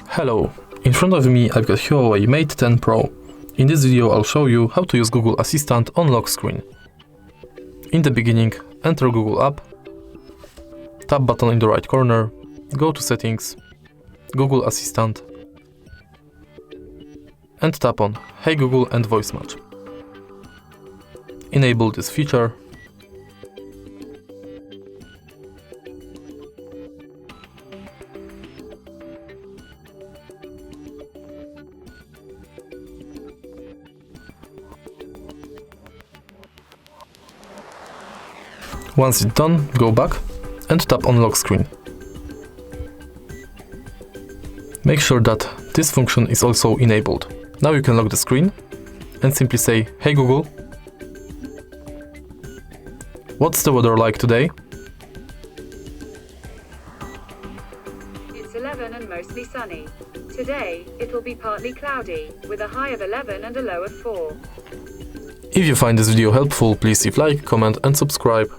Hello, in front of me I've got Huawei Mate 10 Pro. In this video I'll show you how to use Google Assistant on lock screen. In the beginning, enter Google app, tab button in the right corner, go to Settings, Google Assistant, and tap on Hey Google and Voice Match. Enable this feature. Once it's done, go back and tap on lock screen. Make sure that this function is also enabled. Now you can lock the screen and simply say, Hey Google, what's the weather like today? It's 11 and mostly sunny. Today, it will be partly cloudy, with a high of 11 and a low of 4. If you find this video helpful, please leave like, comment and subscribe.